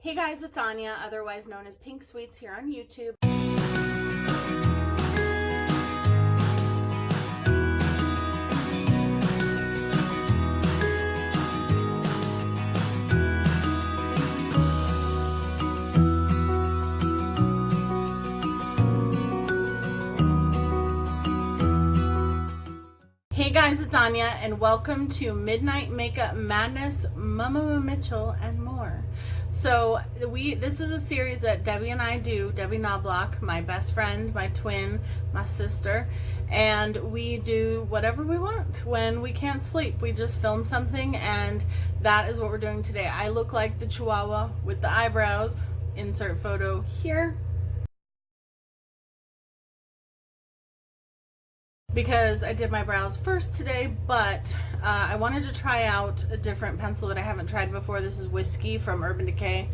Hey guys, it's Anya, otherwise known as Pink Sweets here on YouTube. Hey guys, it's Anya, and welcome to Midnight Makeup Madness, Mama Mitchell, and more. So this is a series that Debbie and I do, Debbie Knoblauch, my best friend, my twin, my sister, and we do whatever we want when we can't sleep. We just film something, and that is what we're doing today. I look like the Chihuahua with the eyebrows. Insert photo here. Because I did my brows first today, but I wanted to try out a different pencil that I haven't tried before. This is Whiskey from Urban Decay.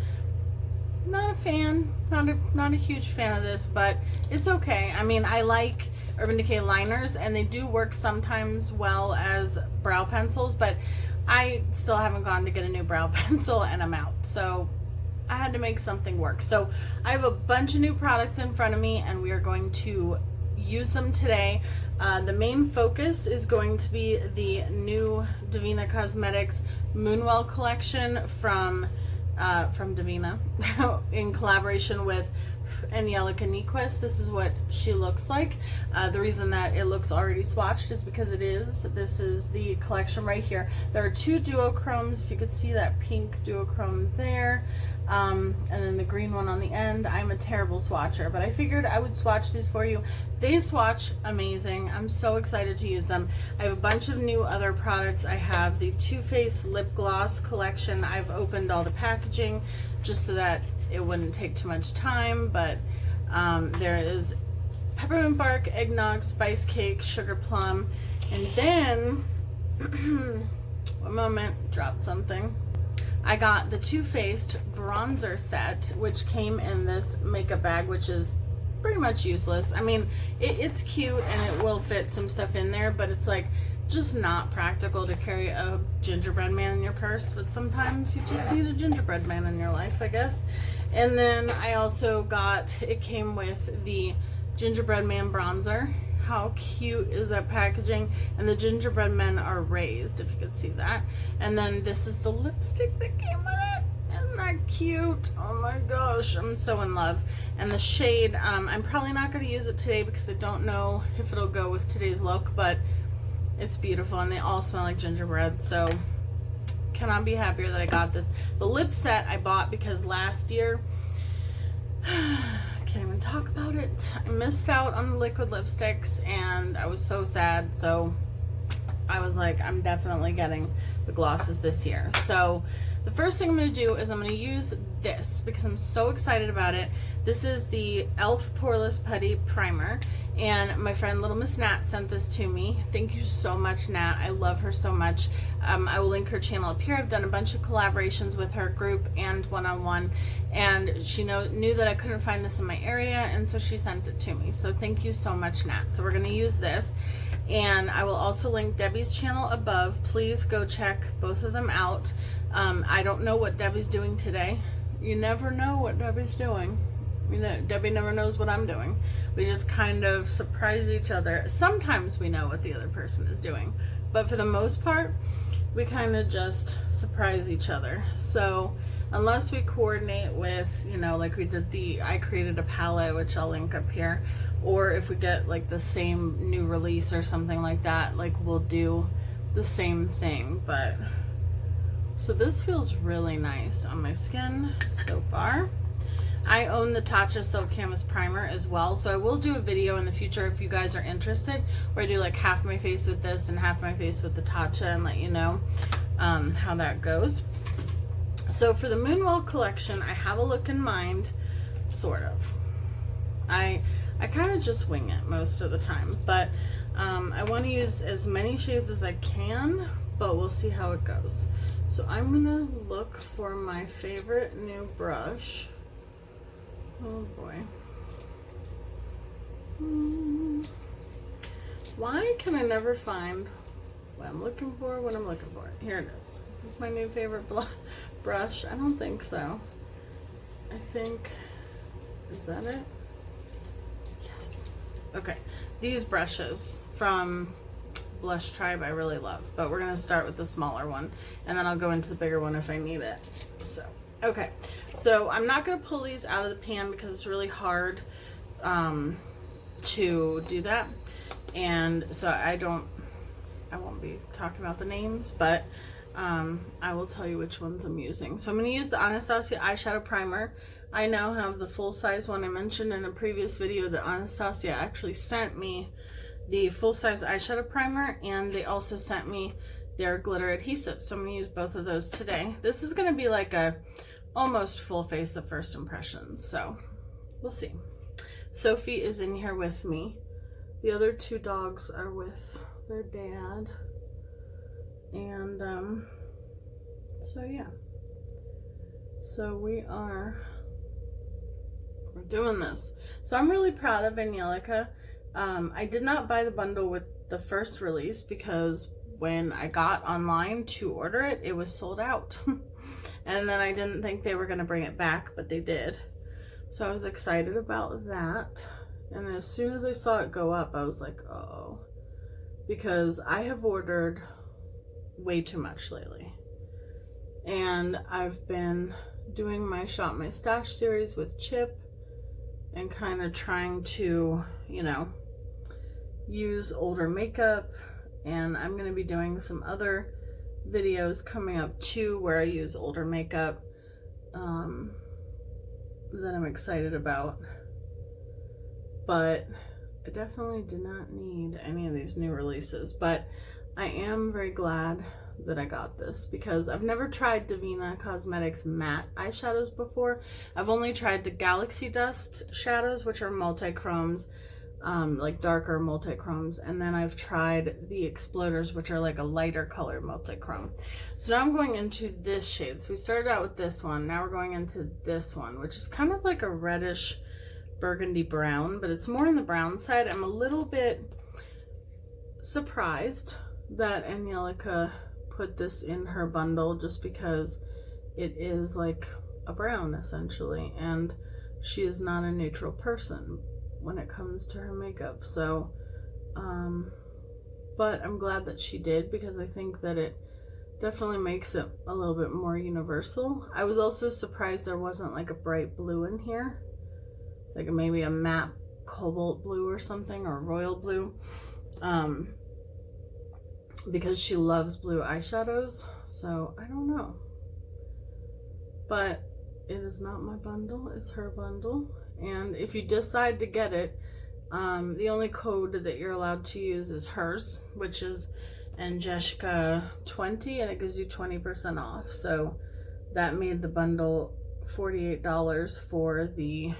Not a fan, not a huge fan of this, but it's okay. I mean, I like Urban Decay liners, and they do work sometimes well as brow pencils, but I still haven't gone to get a new brow pencil, and I'm out. So I had to make something work. So I have a bunch of new products in front of me, and we are going to use them today. The main focus is going to be the new Devinah Cosmetics Moonwell collection from Devinah in collaboration with Angelica Nyquist. This is what she looks like. The reason that it looks already swatched is because it is. This is the collection right here. There are two duochromes, if you could see that pink duochrome there, and then the green one on the end. I'm a terrible swatcher, but I figured I would swatch these for you. They swatch amazing. I'm so excited to use them. I have a bunch of new other products. I have the Too Faced lip gloss collection. I've opened all the packaging just so that it wouldn't take too much time, but there is peppermint bark, eggnog, spice cake, sugar plum, and then one moment, dropped something. I got the Too Faced bronzer set, which came in this makeup bag, which is pretty much useless. I mean, it's cute and it will fit some stuff in there, but it's like just not practical to carry a gingerbread man in your purse. But sometimes you just need a gingerbread man in your life, I guess. And then I also got, it came with the gingerbread man bronzer. How cute is that packaging? And the gingerbread men are raised, if you could see that. And then this is the lipstick that came with it. Isn't that cute? Oh my gosh, I'm so in love. And the shade, I'm probably not going to use it today because I don't know if it'll go with today's look, but it's beautiful, and they all smell like gingerbread, so cannot be happier that I got this. The lip set I bought because last year, can't even talk about it, I missed out on the liquid lipsticks and I was so sad, so I was like, I'm definitely getting the glosses this year. So the first thing I'm going to do is I'm going to use this because I'm so excited about it. This is the e.l.f. Poreless Putty Primer, and my friend Little Miss Nat sent this to me. Thank you so much, Nat. I love her so much. I will link her channel up here. I've done a bunch of collaborations with her, group and one-on-one, and she knew that I couldn't find this in my area, and so she sent it to me. So thank you so much, Nat. So we're going to use this, and I will also link Debbie's channel above. Please go check both of them out. I don't know what Debbie's doing today. You never know what Debbie's doing. You know, Debbie never knows what I'm doing. We just kind of surprise each other. Sometimes we know what the other person is doing, but for the most part, we kind of just surprise each other. So unless we coordinate with, you know, like we did I created a palette, which I'll link up here, or if we get like the same new release or something like that, like we'll do the same thing. But so this feels really nice on my skin so far. I own the Tatcha Silk Canvas Primer as well, so I will do a video in the future if you guys are interested, where I do like half my face with this and half my face with the Tatcha and let you know how that goes. So for the Moonwell collection, I have a look in mind, sort of. I kind of just wing it most of the time, but I want to use as many shades as I can, but we'll see how it goes. So I'm gonna look for my favorite new brush. Oh boy. Why can I never find what I'm looking for when I'm looking for it? Here it is. Is this my new favorite brush? I don't think so. I think, is that it? Yes. Okay. These brushes from Blush Tribe I really love, but we're going to start with the smaller one, and then I'll go into the bigger one if I need it. So, okay. So I'm not going to pull these out of the pan because it's really hard to do that. And so I won't be talking about the names, but I will tell you which ones I'm using. So I'm going to use the Anastasia eyeshadow primer. I now have the full-size one. I mentioned in a previous video that Anastasia actually sent me the full-size eyeshadow primer, and they also sent me their glitter adhesive. So I'm going to use both of those today. This is going to be like a almost full face of first impressions, so we'll see. Sophie is in here with me. The other two dogs are with their dad. And so yeah. So we're doing this. So I'm really proud of Angelica. I did not buy the bundle with the first release because when I got online to order it, it was sold out. And then I didn't think they were going to bring it back, but they did. So I was excited about that. And as soon as I saw it go up, I was like, oh, because I have ordered way too much lately. And I've been doing my Shop My Stash series with Chip and kind of trying to, you know, use older makeup. And I'm going to be doing some other videos coming up too where I use older makeup that I'm excited about. But I definitely did not need any of these new releases, but I am very glad that I got this because I've never tried Devinah Cosmetics matte eyeshadows before. I've only tried the Galaxy Dust shadows, which are multi-chromes, like darker multi-chromes, and then I've tried the Exploders, which are like a lighter color multi-chrome. So now I'm going into this shade. So we started out with this one, now we're going into this one, which is kind of like a reddish burgundy brown, but it's more on the brown side. I'm a little bit surprised that Angelica put this in her bundle just because it is like a brown essentially, and she is not a neutral person when it comes to her makeup. So but I'm glad that she did because I think that it definitely makes it a little bit more universal. I was also surprised there wasn't like a bright blue in here, like maybe a matte cobalt blue or something, or royal blue, because she loves blue eyeshadows. So I don't know, but it is not my bundle, it's her bundle. And if you decide to get it, the only code that you're allowed to use is hers, which is Angelica 20, and it gives you 20% off. So that made the bundle $48 for the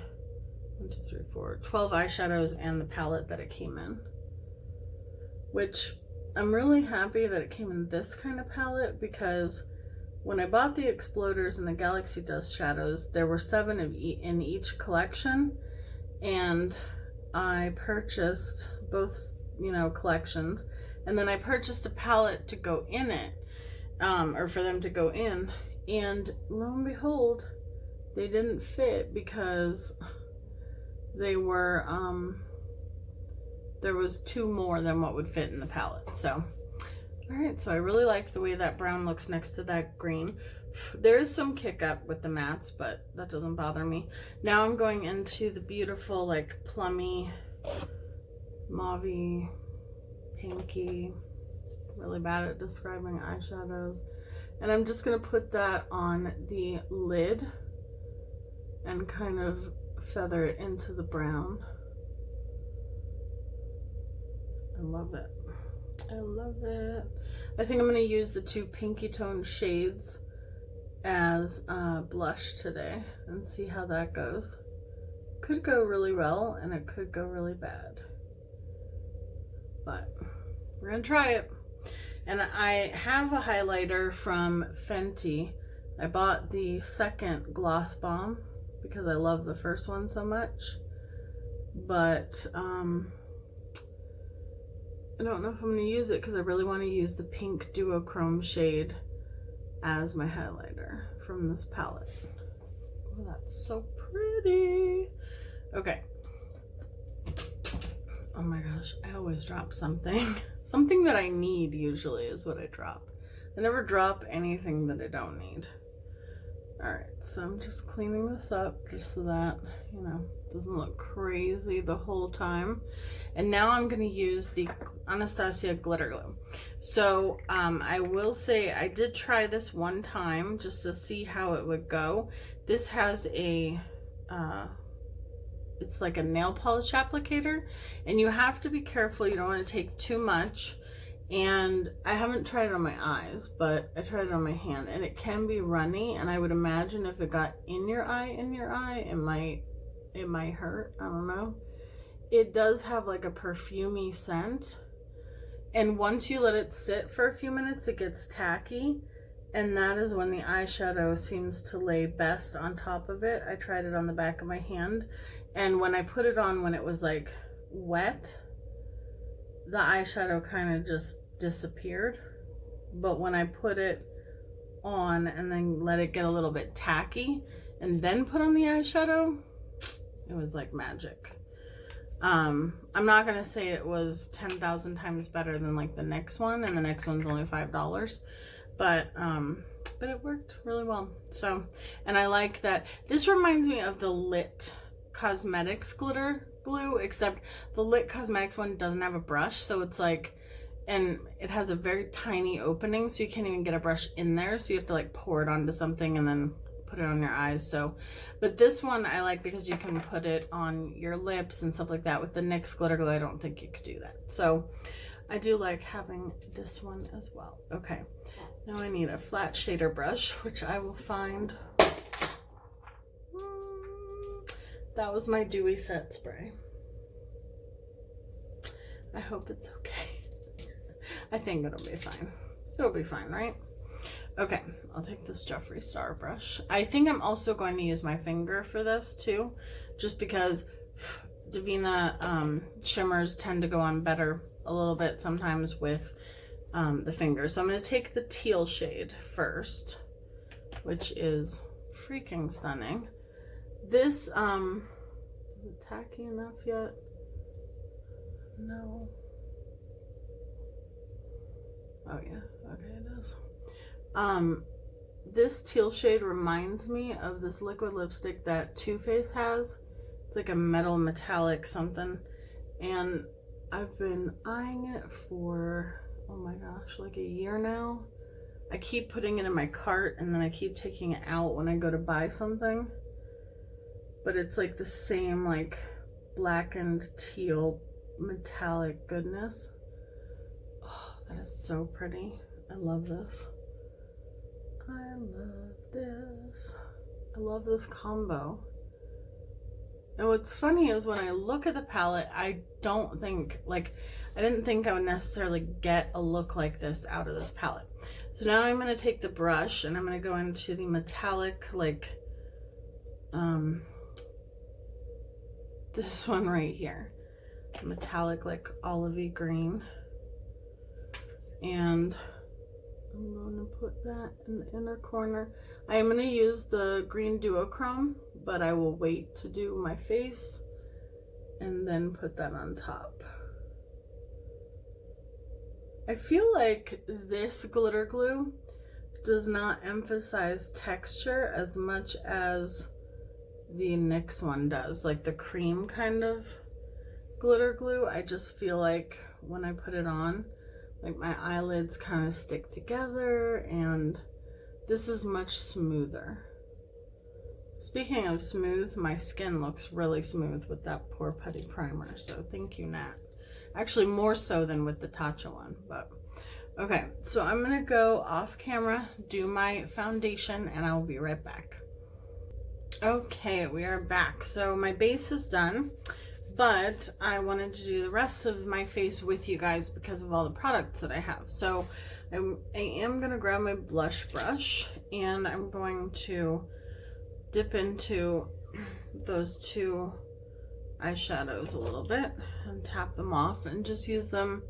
12 eyeshadows and the palette that it came in, which I'm really happy that it came in this kind of palette, because when I bought the Exploders and the Galaxy Dust shadows, there were 7 in each collection, and I purchased both, you know, collections, and then I purchased a palette to go in it, or for them to go in, and lo and behold, they didn't fit because they were, there was 2 more than what would fit in the palette. So, alright, so I really like the way that brown looks next to that green. There is some kick up with the mattes, but that doesn't bother me. Now I'm going into the beautiful, like, plummy, mauve-y, pinky, really bad at describing eyeshadows. And I'm just going to put that on the lid and kind of feather it into the brown. I love it. I love it. I think I'm going to use the 2 pinky tone shades as blush today and see how that goes. Could go really well and it could go really bad, but we're going to try it. And I have a highlighter from Fenty. I bought the second Gloss Bomb because I love the first one so much, but I don't know if I'm going to use it because I really want to use the pink duochrome shade as my highlighter from this palette. Oh, that's so pretty. Okay. Oh my gosh, I always drop something. Something that I need usually is what I drop. I never drop anything that I don't need. Alright, so I'm just cleaning this up just so that, you know, it doesn't look crazy the whole time. And now I'm going to use the Anastasia glitter glue. So I will say I did try this one time just to see how it would go. This has a it's like a nail polish applicator, and you have to be careful. You don't want to take too much. And I haven't tried it on my eyes, but I tried it on my hand, and it can be runny, and I would imagine if it got in your eye, it might hurt. I don't know. It does have like a perfumey scent, and once you let it sit for a few minutes, it gets tacky, and that is when the eyeshadow seems to lay best on top of it. I tried it on the back of my hand, and when I put it on when it was like wet, the eyeshadow kind of just disappeared. But when I put it on and then let it get a little bit tacky and then put on the eyeshadow, it was like magic. I'm not gonna say it was 10,000 times better than like the next one, and the next one's only $5, but it worked really well. So, and I like that this reminds me of the Lit Cosmetics glitter glue, except the Lit Cosmetics one doesn't have a brush, so it's like, and it has a very tiny opening, so you can't even get a brush in there, so you have to like pour it onto something and then put it on your eyes. So, but this one I like because you can put it on your lips and stuff like that. With the NYX glitter glue, I don't think you could do that. So I do like having this one as well. Okay, now I need a flat shader brush, which I will find. That was my dewy set spray. I hope it's okay. I think it'll be fine. It'll be fine, right? Okay, I'll take this Jeffree Star brush. I think I'm also going to use my finger for this too, just because Devinah shimmers tend to go on better a little bit sometimes with the finger. So I'm going to take the teal shade first, which is freaking stunning. This, is it tacky enough yet? No. Oh yeah, okay it is. This teal shade reminds me of this liquid lipstick that Too Faced has. It's like a metal metallic something, and I've been eyeing it for, oh my gosh, like a year now. I keep putting it in my cart, and then I keep taking it out when I go to buy something. But it's like the same like blackened teal metallic goodness. Oh, that is so pretty. I love this. I love this. I love this combo. And what's funny is when I look at the palette, I don't think, like, I didn't think I would necessarily get a look like this out of this palette. So now I'm going to take the brush and I'm going to go into the metallic, like, this one right here. Metallic, like, olivey green. And I'm going to put that in the inner corner. I am going to use the green duochrome, but I will wait to do my face and then put that on top. I feel like this glitter glue does not emphasize texture as much as the NYX one does, like the cream kind of glitter glue. I just feel like when I put it on, like my eyelids kind of stick together, and this is much smoother. Speaking of smooth, my skin looks really smooth with that Pore Putty primer, so thank you, Nat. Actually, more so than with the Tatcha one, but okay. So I'm gonna go off camera, do my foundation, and I'll be right back. Okay, we are back. So my base is done, but I wanted to do the rest of my face with you guys because of all the products that I have. So I am gonna grab my blush brush and I'm going to dip into those two eyeshadows a little bit and tap them off and just use them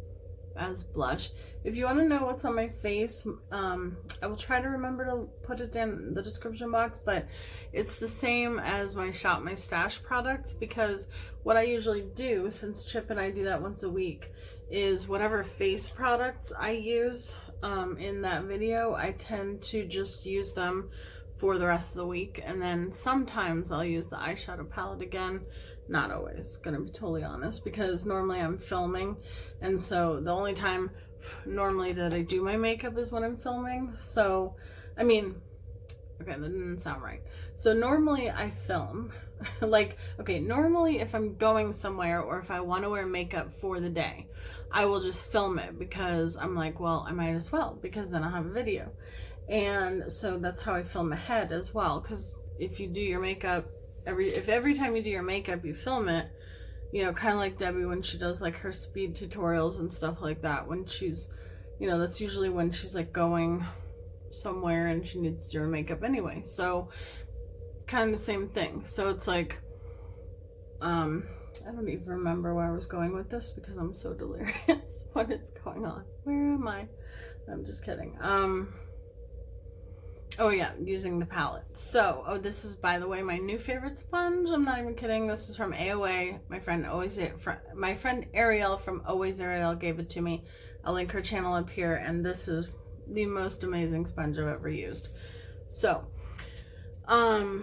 as blush. If you want to know what's on my face, I will try to remember to put it in the description box, but it's the same as my Shop My Stash products, because what I usually do, since Chip and I do that once a week, is whatever face products I use in that video, I tend to just use them for the rest of the week, and then sometimes I'll use the eyeshadow palette again. Not always, gonna be totally honest, because normally I'm filming, and so the only time normally that I do my makeup is when I'm filming. So I mean, okay, that didn't sound right. So normally I film like, okay, normally if I'm going somewhere or if I want to wear makeup for the day, I will just film it, because I'm like, well, I might as well, because then I'll have a video. And so that's how I film ahead as well, because if you do your makeup every time you do your makeup you film it, you know, kind of like Debbie when she does like her speed tutorials and stuff like that, when she's, you know, that's usually when she's like going somewhere and she needs to do her makeup anyway. So kind of the same thing. So it's like, I don't even remember where I was going with this because I'm so delirious. What is going on? Where am I? I'm just kidding. Oh yeah, using the palette. So, oh, this is, by the way, my new favorite sponge. I'm not even kidding. This is from AOA. My friend Ariel from Always Ariel gave it to me. I'll link her channel up here, and this is the most amazing sponge I've ever used. So, I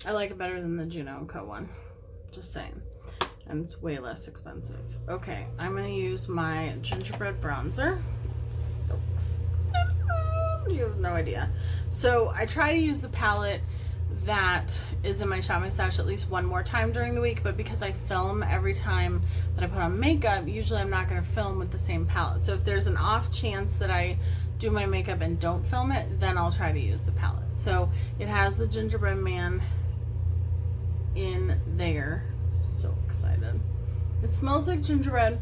like it better than the Juno & Co one. Just saying. And it's way less expensive. Okay, I'm gonna use my gingerbread bronzer. So you have no idea. So I try to use the palette that is in my Shop My Stash at least one more time during the week, but because I film every time that I put on makeup, usually I'm not going to film with the same palette. So if there's an off chance that I do my makeup and don't film it, then I'll try to use the palette. So it has the gingerbread man in there. So excited. It smells like gingerbread.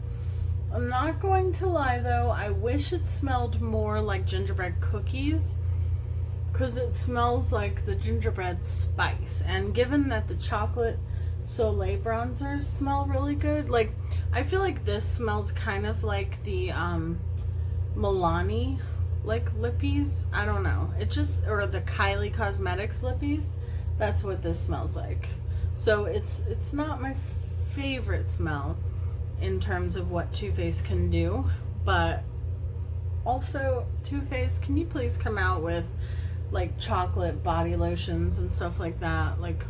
I'm not going to lie though, I wish it smelled more like gingerbread cookies, because it smells like the gingerbread spice. And given that the chocolate Soleil bronzers smell really good, like I feel like this smells kind of like the Milani like lippies. I don't know, it just, or the Kylie Cosmetics lippies, that's what this smells like. So it's not my favorite smell in terms of what Too Faced can do, but also, Too Faced, can you please come out with like chocolate body lotions and stuff like that? Like,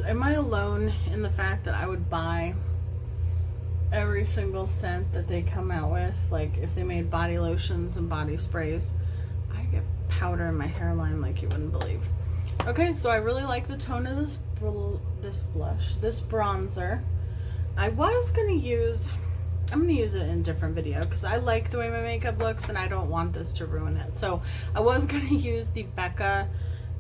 am I alone in the fact that I would buy every single scent that they come out with? Like, if they made body lotions and body sprays, I get powder in my hairline like you wouldn't believe. Okay, so I really like the tone of this bronzer. I'm gonna use it in a different video because I like the way my makeup looks and I don't want this to ruin it. So I was gonna use the Becca,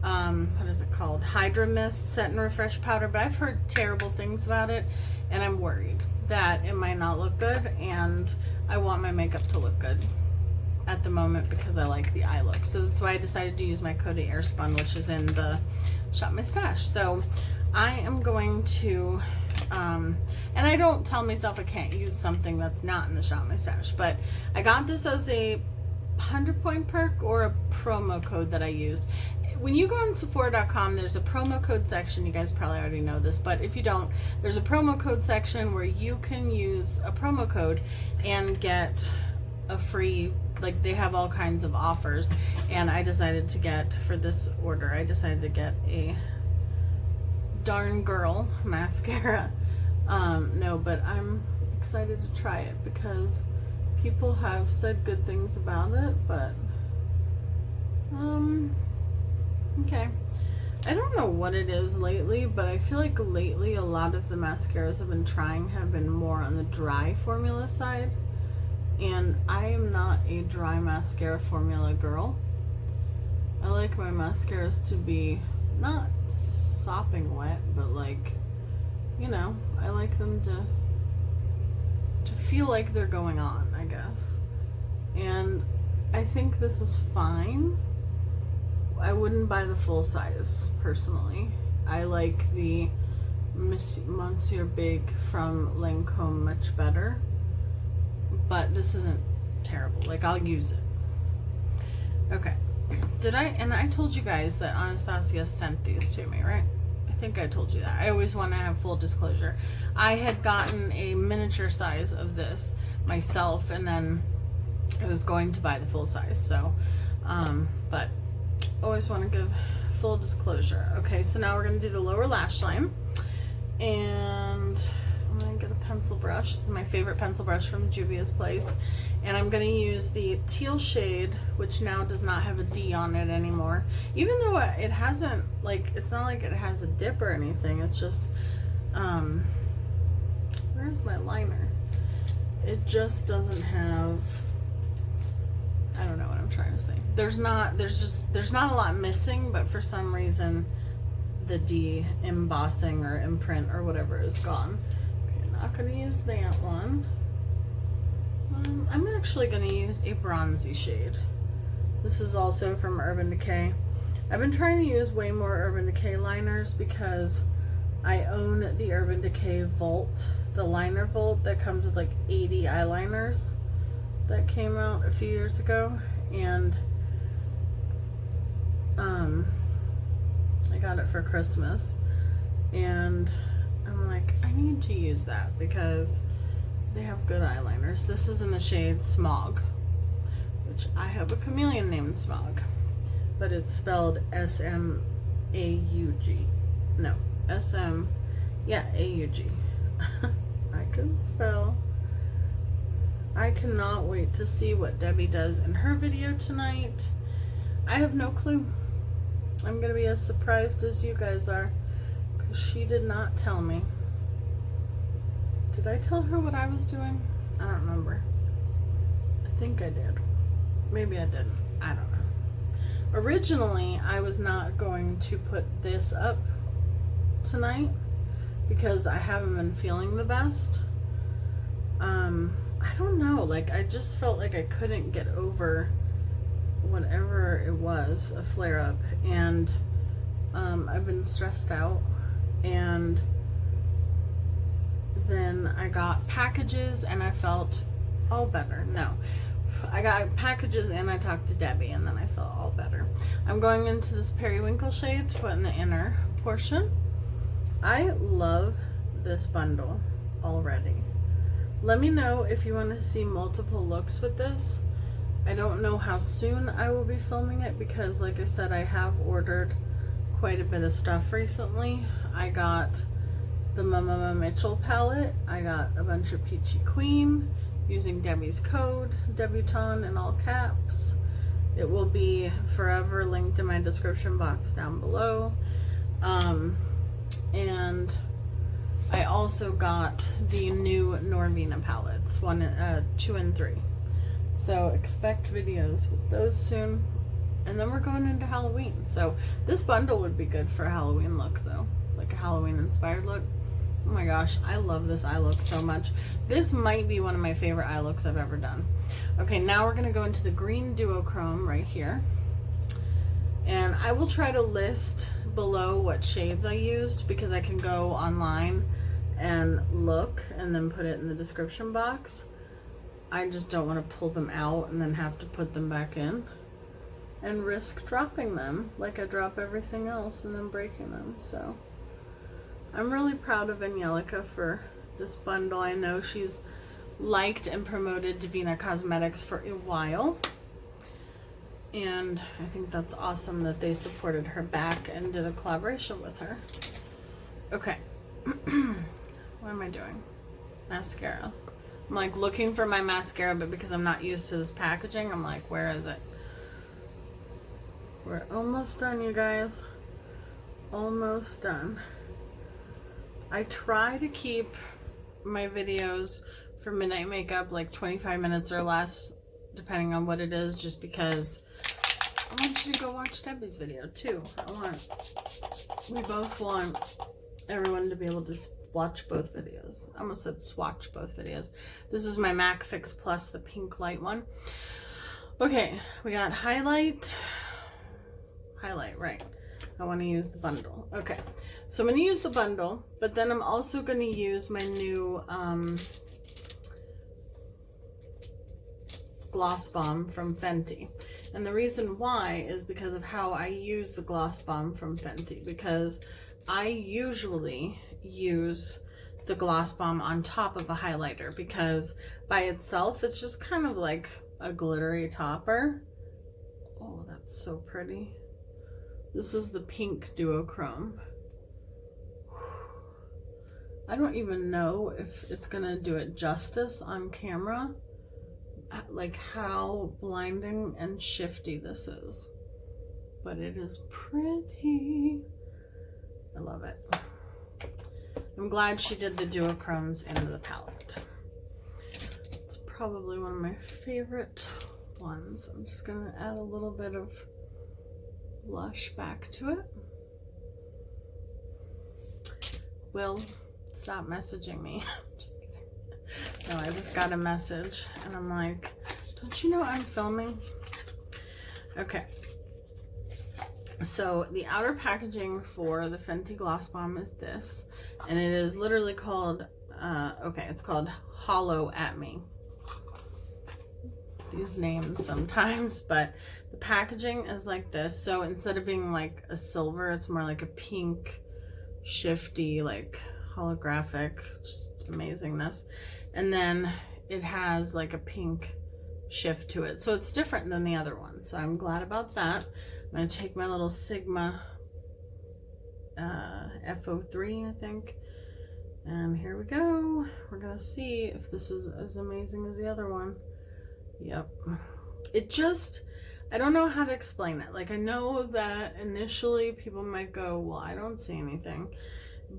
what is it called? Hydra Mist Set and Refresh Powder, but I've heard terrible things about it and I'm worried that it might not look good, and I want my makeup to look good at the moment because I like the eye look. So that's why I decided to use my Coty Airspun, which is in the Shop My Stash. So I am going to, and I don't tell myself I can't use something that's not in the Shop My Stash, but I got this as a 100-point perk or a promo code that I used. When you go on Sephora.com, there's a promo code section. You guys probably already know this, but if you don't, there's a promo code section where you can use a promo code and get a free, like they have all kinds of offers. And I decided to get, for this order, I decided to get a Darn Girl mascara. No, but I'm excited to try it because people have said good things about it, but okay. I don't know what it is lately, but I feel like lately a lot of the mascaras I've been trying have been more on the dry formula side, and I am not a dry mascara formula girl. I like my mascaras to be not sopping wet, but like, you know, I like them to feel like they're going on, I guess. And I think this is fine. I wouldn't buy the full size, personally. I like the Monsieur Big from Lancome much better. but this isn't terrible. Like, I'll use it. Okay. And I told you guys that Anastasia sent these to me, right? I think I told you that. I always want to have full disclosure. I had gotten a miniature size of this myself, and then I was going to buy the full size. So, but always want to give full disclosure. Okay, so now we're going to do the lower lash line. And I'm going to get a pencil brush. This is my favorite pencil brush from Juvia's Place. And I'm going to use the teal shade, which now does not have a D on it anymore. Even though it hasn't, like, it's not like it has a dip or anything. It's just, where's my liner? It just doesn't have, I don't know what I'm trying to say. There's not a lot missing, but for some reason, the D embossing or imprint or whatever is gone. Okay, not going to use that one. I'm actually going to use a bronzy shade. This is also from Urban Decay. I've been trying to use way more Urban Decay liners because I own the Urban Decay Volt, the liner Volt that comes with like 80 eyeliners that came out a few years ago, and I got it for Christmas, and I'm like, I need to use that because they have good eyeliners. This is in the shade Smog, which I have a chameleon named Smog, but it's spelled S-M-A-U-G. No, S-M, yeah, A-U-G. I can spell. I cannot wait to see what Debbie does in her video tonight. I have no clue. I'm going to be as surprised as you guys are, because she did not tell me. Did I tell her what I was doing? I don't remember. I think I did. Maybe I didn't. I don't know. Originally, I was not going to put this up tonight because I haven't been feeling the best. I don't know. Like, I just felt like I couldn't get over whatever it was, a flare-up. And I've been stressed out. And then I got packages and I felt all better. No, I got packages and I talked to Debbie and then I felt all better. I'm going into this periwinkle shade to put in the inner portion. I love this bundle already. Let me know if you want to see multiple looks with this. I don't know how soon I will be filming it because, like I said, I have ordered quite a bit of stuff recently. I got the Mama Mitchell palette. I got a bunch of Peachy Queen using Debbie's code, DEBUTAWN in all caps. It will be forever linked in my description box down below. And I also got the new Norvina palettes, 2 and 3. So expect videos with those soon. And then we're going into Halloween. So this bundle would be good for a Halloween look though. Like a Halloween inspired look. Oh my gosh, I love this eye look so much. This might be one of my favorite eye looks I've ever done. Okay, now we're gonna go into the green duochrome right here. And I will try to list below what shades I used because I can go online and look and then put it in the description box. I just don't want to pull them out and then have to put them back in and risk dropping them like I drop everything else and then breaking them. So I'm really proud of Angelica for this bundle. I know she's liked and promoted Devinah Cosmetics for a while, and I think that's awesome that they supported her back and did a collaboration with her. Okay. What am I doing? Mascara. I'm like looking for my mascara, but because I'm not used to this packaging, I'm like, where is it? We're almost done, you guys. Almost done. I try to keep my videos for midnight makeup like 25 minutes or less, depending on what it is, just because I want you to go watch Debbie's video too. We both want everyone to be able to watch both videos. I almost said swatch both videos. This is my MAC Fix Plus, the pink light one. Okay, we got highlight, right. I want to use the bundle. Okay, so I'm going to use the bundle, but then I'm also going to use my new Gloss Bomb from Fenty. And the reason why is because of how I use the Gloss Bomb from Fenty, because I usually use the Gloss Bomb on top of a highlighter, because by itself it's just kind of like a glittery topper. Oh, that's so pretty. This is the pink duochrome. I don't even know if it's gonna do it justice on camera, like how blinding and shifty this is, but it is pretty. I love it. I'm glad she did the duochromes into the palette. It's probably one of my favorite ones. I'm just gonna add a little bit of blush back to it. Will, stop messaging me. Just kidding. No, I just got a message and I'm like, don't you know I'm filming? Okay. So the outer packaging for the Fenty Gloss Bomb is this, and it is literally called, it's called Hollow at Me. These names sometimes, but the packaging is like this. So instead of being like a silver, it's more like a pink, shifty, like holographic, just amazingness. And then it has like a pink shift to it. So it's different than the other one. So I'm glad about that. I'm going to take my little Sigma FO3, I think. And here we go. We're going to see if this is as amazing as the other one. Yep. It just, I don't know how to explain it. Like, I know that initially people might go, well, I don't see anything.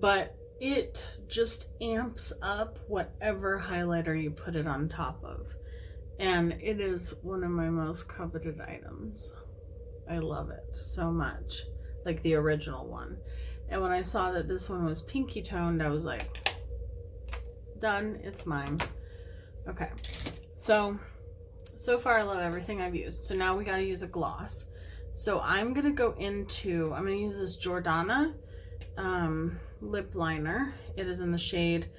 But it just amps up whatever highlighter you put it on top of. And it is one of my most coveted items. I love it so much, like the original one. And when I saw that this one was pinky toned, I was like, done, it's mine. Okay, so far I love everything I've used. So now we got to use a gloss. So I'm gonna go into, I'm gonna use this Jordana lip liner. It is in the shade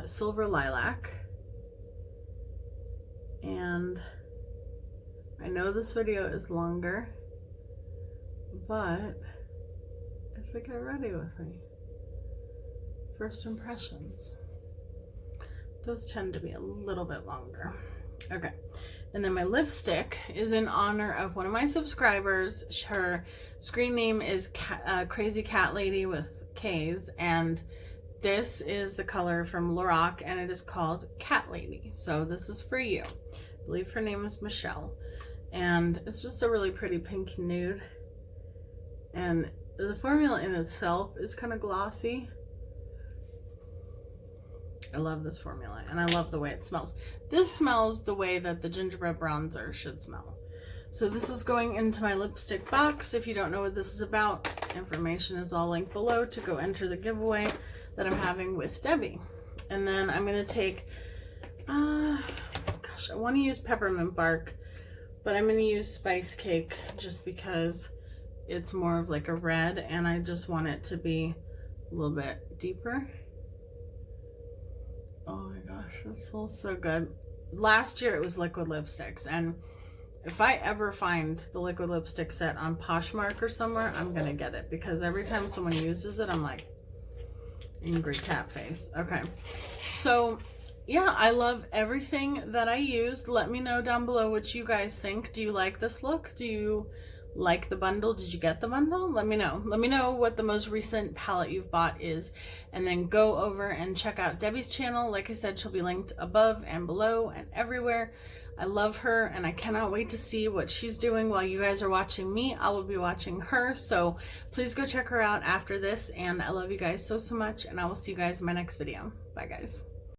Silver Lilac. And I know this video is longer, but it's like get ready with me. First impressions. Those tend to be a little bit longer. Okay. And then my lipstick is in honor of one of my subscribers. Her screen name is Crazy Cat Lady with K's, and this is the color from Lorac, and it is called Cat Lady. So this is for you. I believe her name is Michelle. And it's just a really pretty pink nude. And the formula in itself is kind of glossy. I love this formula, and I love the way it smells. This smells the way that the gingerbread bronzer should smell. So this is going into my lipstick box. If you don't know what this is about, information is all linked below to go enter the giveaway that I'm having with Debbie. And then I'm going to take, gosh, I want to use peppermint bark, but I'm going to use Spice Cake just because it's more of like a red, and I just want it to be a little bit deeper. Oh my gosh, this smells so good. Last year it was liquid lipsticks, and if I ever find the liquid lipstick set on Poshmark or somewhere, I'm gonna get it, because every time someone uses it, I'm like, angry cat face. Okay, so yeah, I love everything that I used. Let me know down below what you guys think. Do you like this look? Do you like the bundle? Did you get the bundle? Let me know. Let me know what the most recent palette you've bought is, and then go over and check out Debbie's channel. Like I said, she'll be linked above and below and everywhere. I love her, and I cannot wait to see what she's doing while you guys are watching me. I will be watching her, so please go check her out after this, and I love you guys so much, and I will see you guys in my next video. Bye guys.